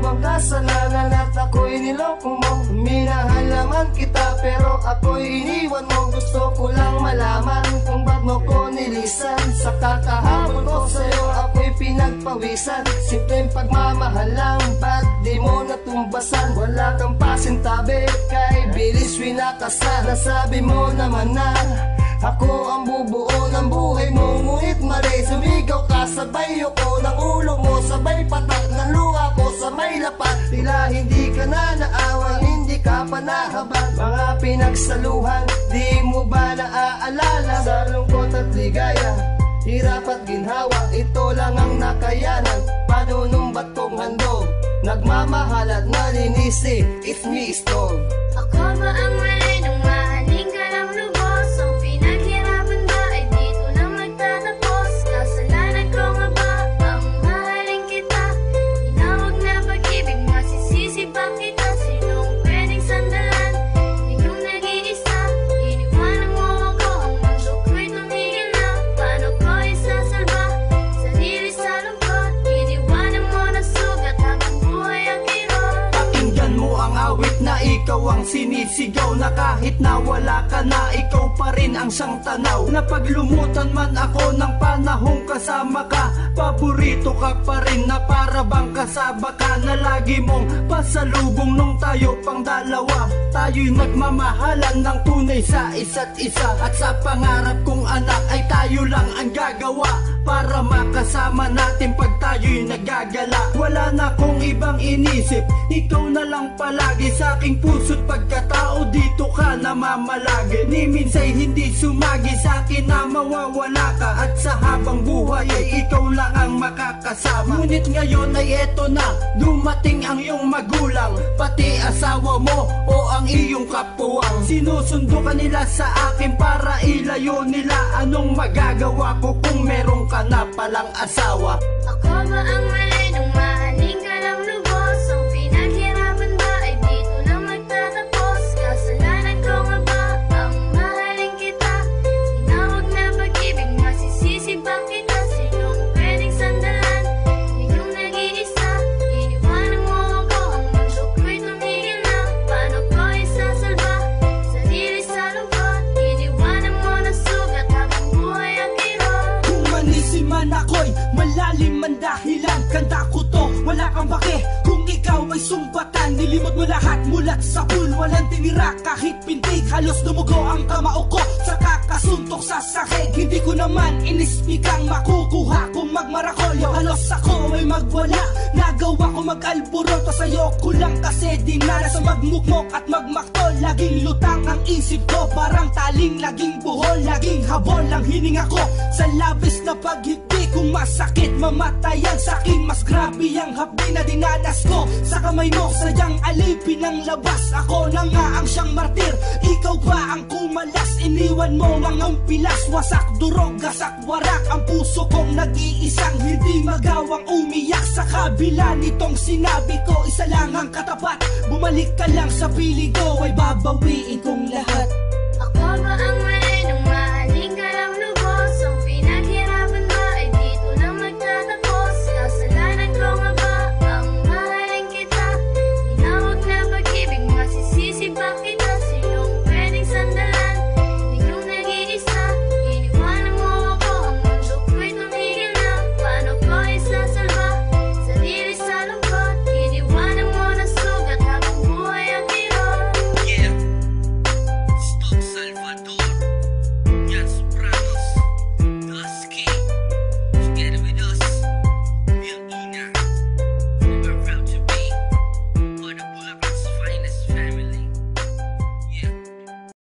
bang kasalanan at ako'y niloko mo? Minahal naman kita pero ako'y iniwan mo. Gusto ko lang malaman kung ba't mo ko nilisan. Sa kakahabol ko sa'yo ako'y pinagpawisan. Simpleng pagmamahal lang, ba't di mo natumbasan? Wala kang pasintabi, kay bilis winakasan. Nasabi mo naman na ako ang bubuo ng buhay mo, ngunit mali. Sumigaw ka, sabay ko ng ulo mo, sabay patak ng luha ko sa may lapat. Tila hindi ka na naawang, hindi ka pa nahabang. Mga pinagsaluhan, di mo ba naaalala? Sa lungkot at ligaya, hirap at ginhawa, ito lang ang nakayanan. Panunumbat kong handog, nagmamahal at naninisi, it's me, Storm. Ako ba ang mali nung mahaling ka ng lubos? Ang pinaghirapan ba ay dito lang nagtatapos? Kasalanan ko nga ba ang mahaling kita? Tinawag na pag-ibig, masisisi ba kita? Sinong pwedeng sandalan? Ikaw nag-iisa, iniwanan mo ako. Ang mundo ko'y tumigil na, paano ko isasalba? Sarili sa lungkot, iniwanan mo na sugat habang buhay ang kirot. Pakinggan mo ang awit na ikaw ang sinisigaw, na kahit na wala ka na, ikaw pa rin ang siyang tanaw. Na paglumutan man ako ng panahong kasama ka, paborito ka pa rin, na para bang kasaba ka, na lagi mong pasalubong nung tayo pang dalawa. Tayo'y nagmamahalan ng tunay sa isa't isa, at sa pangarap kong anak ay tayo lang ang gagawa, para makasama natin pag tayo'y nagagala. Wala na kong ibang inisip, ikaw na lang palagi sa aking puso't pagkatao, dito ka namamalagi. Ni minsay hindi sumagi sa akin na mawawala ka, at sa habang buhay ay ikaw lang ang makakasama. Ngunit ngayon ay eto na, dumating ang iyong magulang, pati asawa mo o ang iyong kapuwang. Sinusundo ka nila sa akin para ilayo nila. Anong magagawa ko kung meron ka na palang asawa? Ako ba ang mali nung mahaling ka ng lubos? Ang pinaghirapan ba ay dito lang nagtatapos? Kasalanan ko nga ba ang mahaling kita? Tinawag na pag-ibig, masisisi ba kita? Sinong pwedeng sandalan? Ikaw nag-iisa, iniwanan mo ako. Ang mundo ko'y tumigil na, paano ko isasalba? Sarili sa lungkot, iniwanan mo na sugat habang buhay ang kirot. Kung manisi man ako'y malalim man dahilan, kanta ko to, wala kang bake. Kung ikaw ay sumbatan, nilimot mo lahat mulat sa pool. Walang tinira kahit pintig, halos dumugo ang kamao ko sa kakasuntok sa sahig. Hindi ko naman inispikang makukuha kung magmarakolyo. Halos ako ay magwala, nagawa ko mag-alboroto. Sa'yo ko lang kasi dinara sa magmukmok at magmaktol. Laging lutang ang isip ko, parang taling laging buhol. Laging habol ang hininga ko sa labis na paghigpi. Kung masakit mamatayan sa'kin, mas grabe ang hapdi na dinanas ko. Sa kamay mo sadyang alipin ang labas, ako na nga ang siyang martir. Ikaw ba ang kumalas, iniwan mo mga pilas. Wasak, durog, gasak, warak ang puso kong nag-iisang hindi magawang umiyak. Sa kabila nitong sinabi ko, isa lang ang katapat. Bumalik ka lang sa piling ko, ay babawiin kong lahat.